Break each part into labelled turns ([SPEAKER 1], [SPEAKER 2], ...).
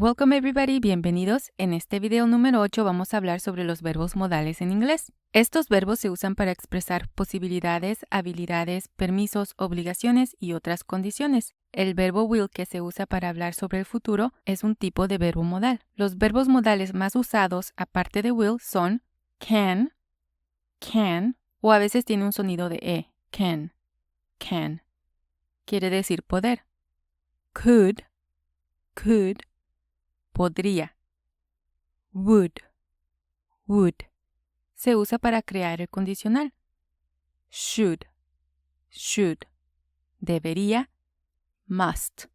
[SPEAKER 1] Welcome everybody, bienvenidos. En este video número 8 vamos a hablar sobre los verbos modales en inglés. Estos verbos se usan para expresar posibilidades, habilidades, permisos, obligaciones y otras condiciones. El verbo will, que se usa para hablar sobre el futuro, es un tipo de verbo modal. Los verbos modales más usados, aparte de will, son can, o a veces tiene un sonido de e, can. Quiere decir poder. Could, podría. Would. Se usa para crear el condicional. Should. Debería. Must.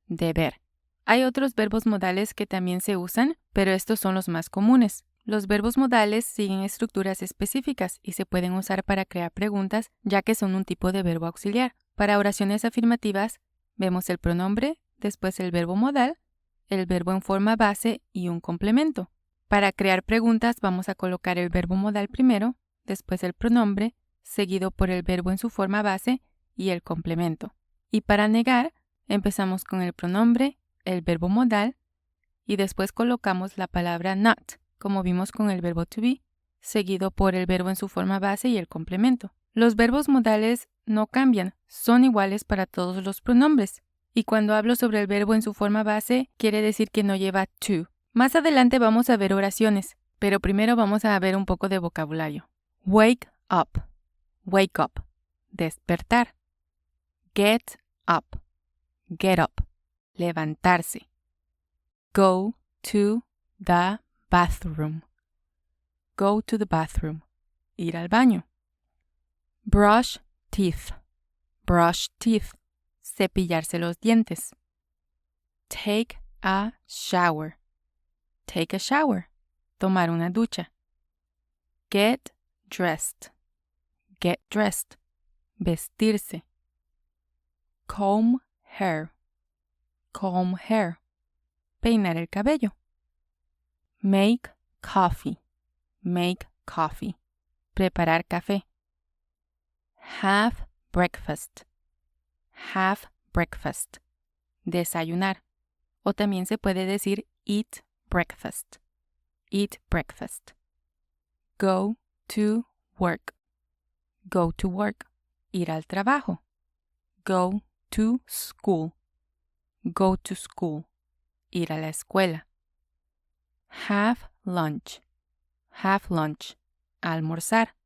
[SPEAKER 1] Deber. Hay otros verbos modales que también se usan, pero estos son los más comunes. Los verbos modales siguen estructuras específicas y se pueden usar para crear preguntas, ya que son un tipo de verbo auxiliar. Para oraciones afirmativas, vemos el pronombre, después el verbo modal, el verbo en forma base y un complemento. Para crear preguntas vamos a colocar el verbo modal primero, después el pronombre, seguido por el verbo en su forma base y el complemento. Y para negar, empezamos con el pronombre, el verbo modal y después colocamos la palabra not, como vimos con el verbo to be, seguido por el verbo en su forma base y el complemento. Los verbos modales no cambian, son iguales para todos los pronombres. Y cuando hablo sobre el verbo en su forma base, quiere decir que no lleva to. Más adelante vamos a ver oraciones, pero primero vamos a ver un poco de vocabulario. Wake up, despertar. Get up, levantarse. Go to the bathroom, ir al baño. Brush teeth, cepillarse los dientes. Take a shower, tomar una ducha. Get dressed, vestirse. Comb hair, peinar el cabello. Make coffee, preparar café. Have breakfast, desayunar. O también se puede decir eat breakfast. Go to work, ir al trabajo. Go to school, ir a la escuela. Have lunch, almorzar.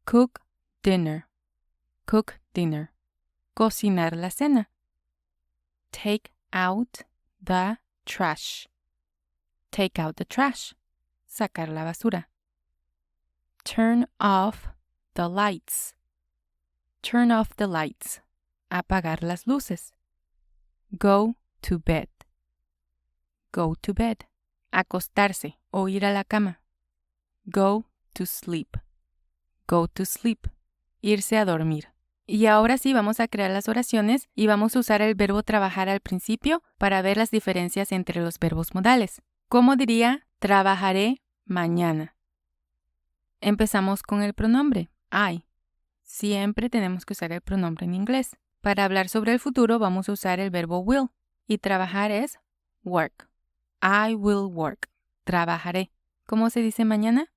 [SPEAKER 1] Cook dinner, cocinar la cena. Take out the trash, sacar la basura. Turn off the lights, apagar las luces. Go to bed, acostarse o ir a la cama. Go to sleep, irse a dormir. Y ahora sí vamos a crear las oraciones y vamos a usar el verbo trabajar al principio para ver las diferencias entre los verbos modales. ¿Cómo diría trabajaré mañana? Empezamos con el pronombre I. Siempre tenemos que usar el pronombre en inglés. Para hablar sobre el futuro vamos a usar el verbo will. Y trabajar es work. I will work. Trabajaré. ¿Cómo se dice mañana?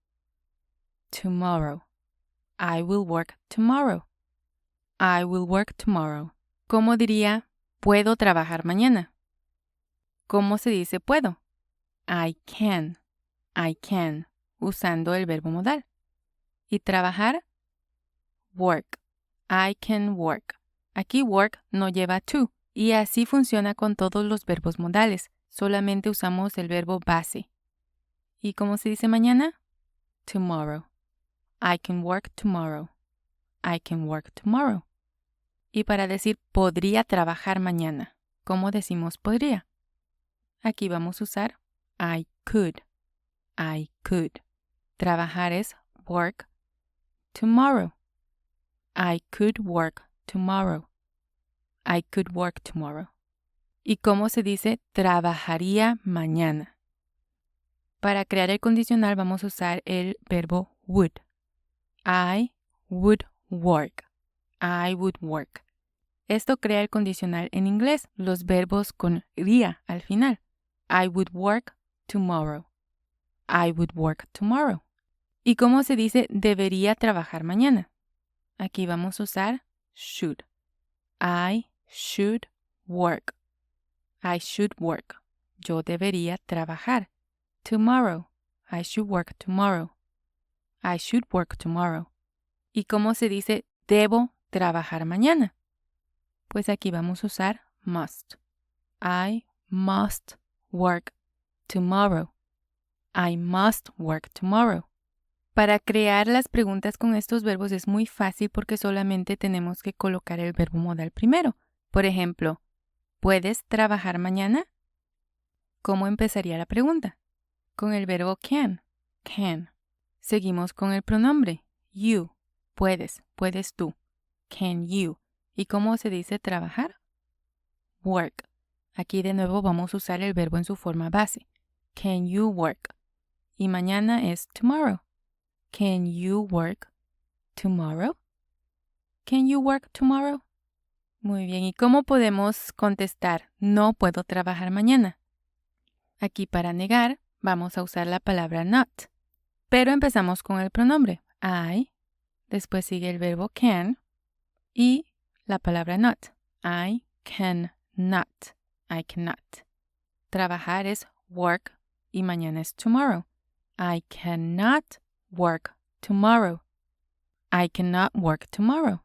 [SPEAKER 1] Tomorrow. I will work tomorrow. ¿Cómo diría puedo trabajar mañana? ¿Cómo se dice puedo? I can. Usando el verbo modal. Y trabajar, work. I can work. Aquí work no lleva to. Y así funciona con todos los verbos modales. Solamente usamos el verbo base. ¿Y cómo se dice mañana? Tomorrow. I can work tomorrow. Y para decir podría trabajar mañana, ¿cómo decimos podría? Aquí vamos a usar I could. Trabajar es work tomorrow. I could work tomorrow. ¿Y cómo se dice trabajaría mañana? Para crear el condicional vamos a usar el verbo would. I would work. Esto crea el condicional en inglés, los verbos con ría al final. I would work tomorrow. I would work tomorrow. ¿Y cómo se dice debería trabajar mañana? Aquí vamos a usar should. I should work. I should work. Yo debería trabajar. Tomorrow. I should work tomorrow. I should work tomorrow. ¿Y cómo se dice debo trabajar mañana? Pues aquí vamos a usar must. I must work tomorrow. I must work tomorrow. Para crear las preguntas con estos verbos es muy fácil porque solamente tenemos que colocar el verbo modal primero. Por ejemplo, ¿puedes trabajar mañana? ¿Cómo empezaría la pregunta? Con el verbo can. Can. Seguimos con el pronombre. You. Puedes. Puedes tú. Can you. ¿Y cómo se dice trabajar? Work. Aquí de nuevo vamos a usar el verbo en su forma base. Can you work? Y mañana es tomorrow. Can you work tomorrow? Can you work tomorrow? Muy bien. ¿Y cómo podemos contestar no puedo trabajar mañana? Aquí para negar vamos a usar la palabra not. Pero empezamos con el pronombre I, después sigue el verbo can y la palabra not. I cannot. I cannot. Trabajar es work y mañana es tomorrow. I cannot work tomorrow. I cannot work tomorrow.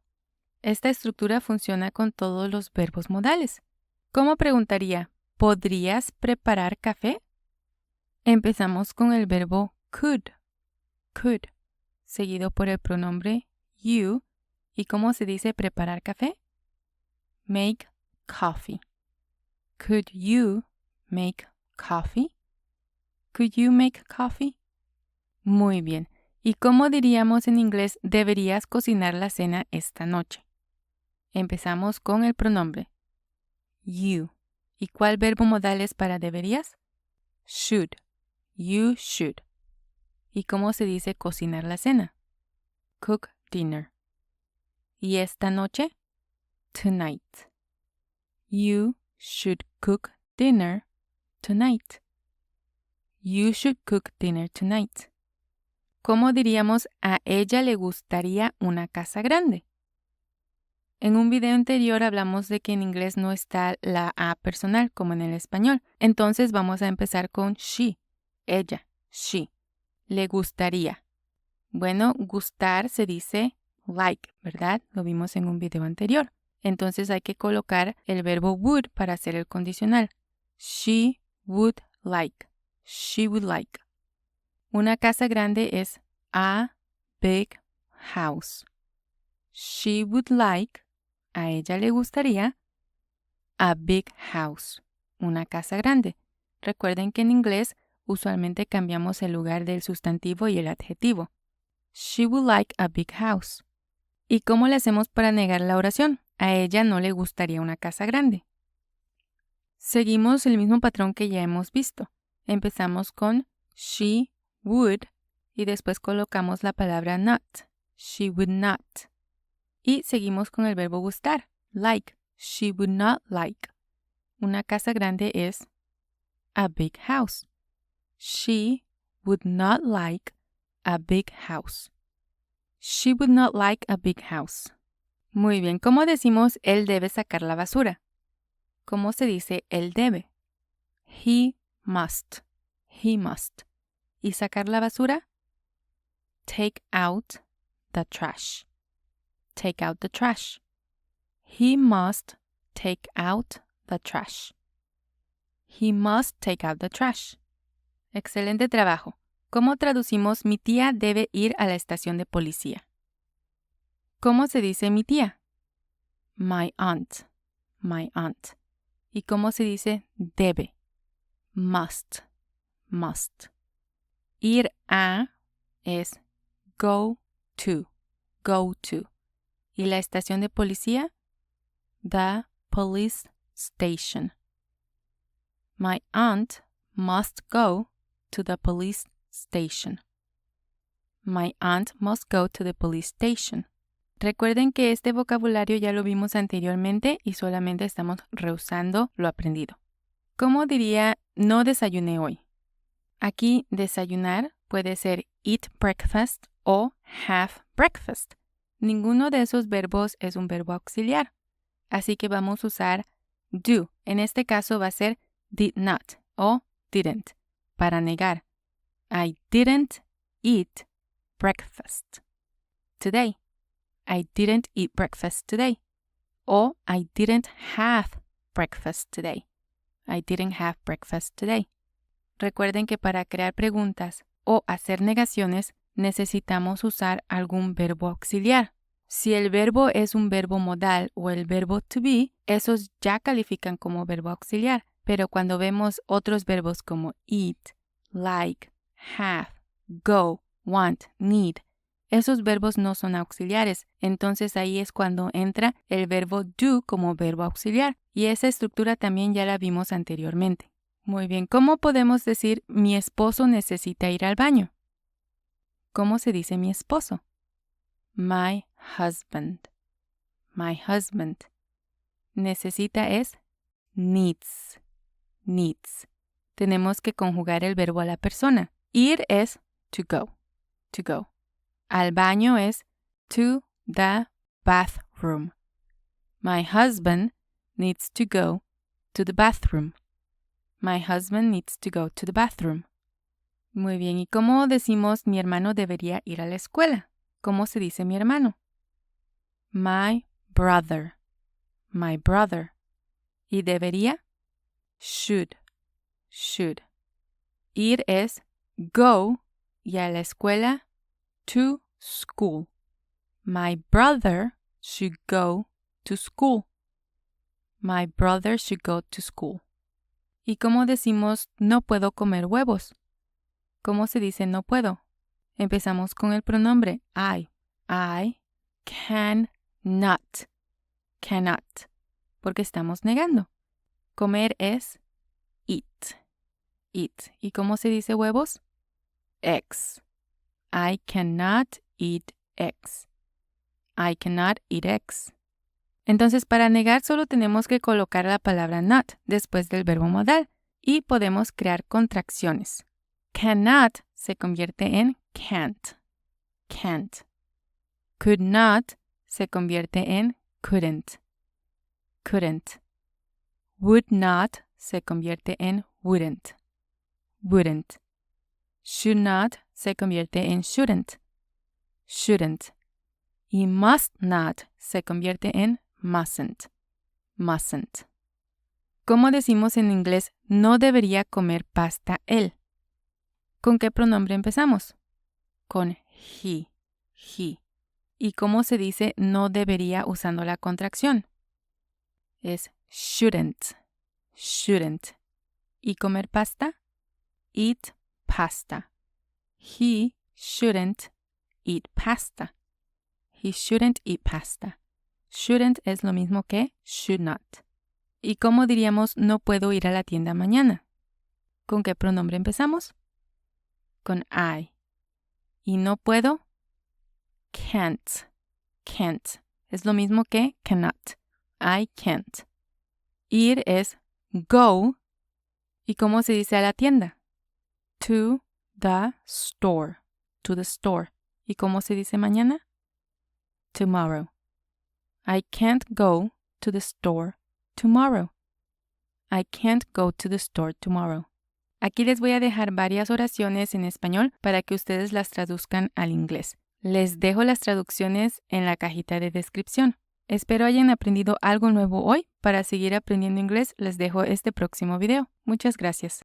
[SPEAKER 1] Esta estructura funciona con todos los verbos modales. ¿Cómo preguntaría? ¿Podrías preparar café? Empezamos con el verbo could. Could. Seguido por el pronombre you. ¿Y cómo se dice preparar café? Make coffee. Could you make coffee? Could you make coffee? Muy bien. ¿Y cómo diríamos en inglés deberías cocinar la cena esta noche? Empezamos con el pronombre you. ¿Y cuál verbo modal es para deberías? Should. You should. ¿Y cómo se dice cocinar la cena? Cook dinner. ¿Y esta noche? Tonight. You should cook dinner tonight. You should cook dinner tonight. ¿Cómo diríamos a ella le gustaría una casa grande? En un video anterior hablamos de que en inglés no está la A personal como en el español. Entonces vamos a empezar con she. Ella. She. Le gustaría. Bueno, gustar se dice like, ¿verdad? Lo vimos en un video anterior. Entonces hay que colocar el verbo would para hacer el condicional. She would like. She would like. Una casa grande es a big house. She would like, a ella le gustaría, a big house, una casa grande. Recuerden que en inglés usualmente cambiamos el lugar del sustantivo y el adjetivo. She would like a big house. ¿Y cómo le hacemos para negar la oración? A ella no le gustaría una casa grande. Seguimos el mismo patrón que ya hemos visto. Empezamos con she would y después colocamos la palabra not. She would not. Y seguimos con el verbo gustar. Like. She would not like. Una casa grande es a big house. She would not like a big house. She would not like a big house. Muy bien. ¿Cómo decimos él debe sacar la basura? ¿Cómo se dice él debe? He must. He must. ¿Y sacar la basura? Take out the trash. Take out the trash. He must take out the trash. He must take out the trash. Excelente trabajo. ¿Cómo traducimos mi tía debe ir a la estación de policía? ¿Cómo se dice mi tía? My aunt. My aunt. ¿Y cómo se dice debe? Must. Must. Ir a es go to. Go to. ¿Y la estación de policía? The police station. My aunt must go to the police station. My aunt must go to the police station. Recuerden que este vocabulario ya lo vimos anteriormente y solamente estamos reusando lo aprendido. ¿Cómo diría no desayuné hoy? Aquí desayunar puede ser eat breakfast o have breakfast. Ninguno de esos verbos es un verbo auxiliar, así que vamos a usar do. En este caso va a ser did not o didn't para negar. I didn't eat breakfast today. I didn't eat breakfast today. O I didn't have breakfast today. I didn't have breakfast today. Recuerden que para crear preguntas o hacer negaciones necesitamos usar algún verbo auxiliar. Si el verbo es un verbo modal o el verbo to be, esos ya califican como verbo auxiliar. Pero cuando vemos otros verbos como eat, like, have, go, want, need, esos verbos no son auxiliares. Entonces ahí es cuando entra el verbo do como verbo auxiliar. Y esa estructura también ya la vimos anteriormente. Muy bien, ¿cómo podemos decir mi esposo necesita ir al baño? ¿Cómo se dice mi esposo? My husband. My husband. Necesita es needs. Needs. Tenemos que conjugar el verbo a la persona. Ir es to go. To go. Al baño es to the bathroom. My husband needs to go to the bathroom. My husband needs to go to the bathroom. Muy bien, ¿y cómo decimos mi hermano debería ir a la escuela? ¿Cómo se dice mi hermano? My brother. My brother. ¿Y debería? Should. Should. Ir es go y a la escuela to school. My brother should go to school. My brother should go to school. ¿Y cómo decimos no puedo comer huevos? ¿Cómo se dice no puedo? Empezamos con el pronombre I. I cannot. Cannot. Porque estamos negando. Comer es eat. Eat. ¿Y cómo se dice huevos? Eggs. I cannot eat eggs. I cannot eat eggs. Entonces, para negar solo tenemos que colocar la palabra not después del verbo modal y podemos crear contracciones. Cannot se convierte en can't. Can't. Could not se convierte en couldn't. Couldn't. Would not se convierte en wouldn't. Wouldn't. Should not se convierte en shouldn't. Shouldn't. Y must not se convierte en mustn't. Mustn't. ¿Cómo decimos en inglés no debería comer pasta él? ¿Con qué pronombre empezamos? Con he. He. ¿Y cómo se dice no debería usando la contracción? Es shouldn't. Shouldn't. ¿Y comer pasta? Eat pasta. He shouldn't eat pasta. He shouldn't eat pasta. Shouldn't es lo mismo que should not. ¿Y cómo diríamos no puedo ir a la tienda mañana? ¿Con qué pronombre empezamos? Con I. ¿Y no puedo? Can't. Can't. Es lo mismo que cannot. I can't. Ir es go. ¿Y cómo se dice a la tienda? To the store. To the store. ¿Y cómo se dice mañana? Tomorrow. I can't go to the store tomorrow. I can't go to the store tomorrow. Aquí les voy a dejar varias oraciones en español para que ustedes las traduzcan al inglés. Les dejo las traducciones en la cajita de descripción. Espero hayan aprendido algo nuevo hoy. Para seguir aprendiendo inglés, les dejo este próximo video. Muchas gracias.